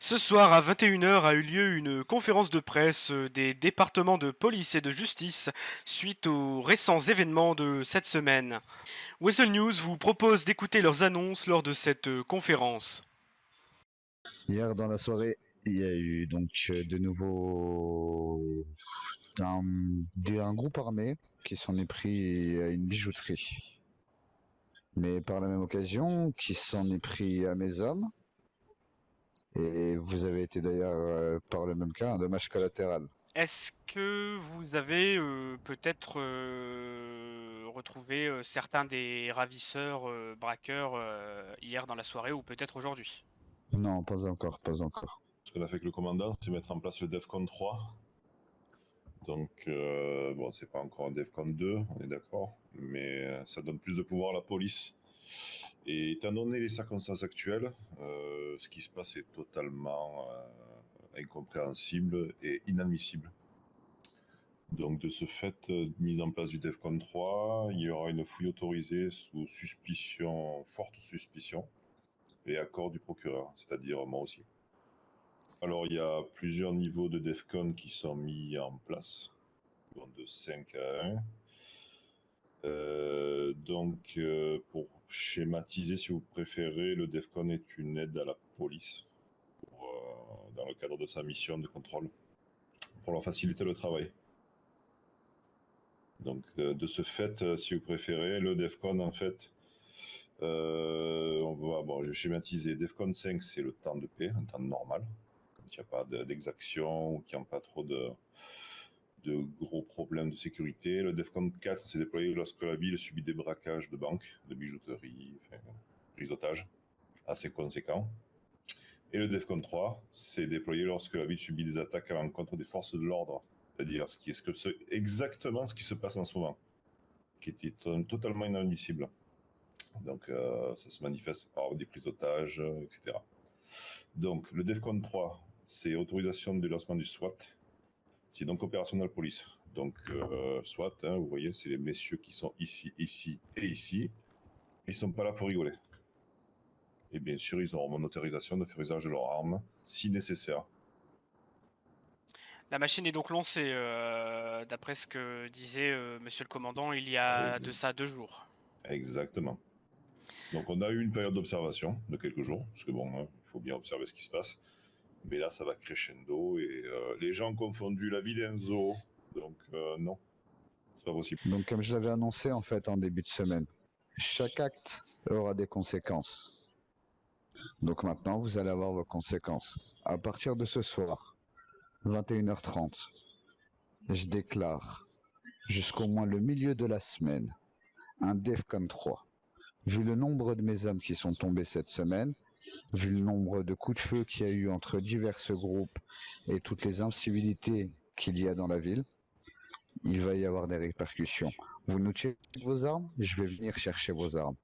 Ce soir à 21 h a eu lieu une conférence de presse des départements de police et de justice suite aux récents événements de cette semaine. Wesel News vous propose d'écouter leurs annonces lors de cette conférence. Hier dans la soirée, il y a eu donc de nouveau un groupe armé qui s'en est pris à une bijouterie. Mais par la même occasion, qui s'en est pris à mes hommes. Et vous avez été d'ailleurs, par le même cas, un dommage collatéral. Est-ce que vous avez peut-être retrouvé certains des ravisseurs braqueurs hier dans la soirée ou peut-être aujourd'hui? Non, pas encore, pas encore. Ce qu'on a fait avec le commandant, c'est mettre en place le DEFCON 3. Donc, bon, c'est pas encore un DEFCON 2, on est d'accord, mais ça donne plus de pouvoir à la police. Et étant donné les circonstances actuelles, ce qui se passe est totalement incompréhensible et inadmissible. Donc, de ce fait, mise en place du DEFCON 3, il y aura une fouille autorisée sous suspicion, forte suspicion, et accord du procureur, c'est-à-dire moi aussi. Alors, il y a plusieurs niveaux de DEFCON qui sont mis en place, de 5 à 1. Pour schématiser, si vous préférez, le DEFCON est une aide à la police dans le cadre de sa mission de contrôle, pour leur faciliter le travail. Donc, de ce fait, si vous préférez, le DEFCON, en fait, je vais schématiser. DEFCON 5, c'est le temps de paix, un temps normal, quand il n'y a pas d'exaction ou qu'il n'y a pas trop de gros problèmes de sécurité. Le DEFCON 4 s'est déployé lorsque la ville subit des braquages de banques, de bijouterie, prise d'otages assez conséquents. Et le DEFCON 3 s'est déployé lorsque la ville subit des attaques à l'encontre des forces de l'ordre, c'est-à-dire exactement ce qui se passe en ce moment, qui était totalement inadmissible. Donc ça se manifeste par des prises d'otages, etc. Donc le DEFCON 3, c'est autorisation de lancement du SWAT. C'est donc opérationnel police. Donc SWAT, vous voyez, c'est les messieurs qui sont ici, ici et ici. Ils sont pas là pour rigoler. Et bien sûr, ils auront mon autorisation de faire usage de leurs armes, si nécessaire. La machine est donc lancée, d'après ce que disait monsieur le commandant il y a de ça 2 jours. Exactement. Donc on a eu une période d'observation de quelques jours, parce que bon, il faut bien observer ce qui se passe. Mais là, ça va crescendo et les gens ont confondu la ville et un zoo. Donc non, c'est pas possible. Donc comme je l'avais annoncé en fait en début de semaine, chaque acte aura des conséquences. Donc maintenant, vous allez avoir vos conséquences. À partir de ce soir, 21h30, je déclare jusqu'au moins le milieu de la semaine un DEFCON 3. Vu le nombre de mes hommes qui sont tombés cette semaine, vu le nombre de coups de feu qu'il y a eu entre divers groupes et toutes les incivilités qu'il y a dans la ville, il va y avoir des répercussions. Vous nous checkez vos armes, je vais venir chercher vos armes.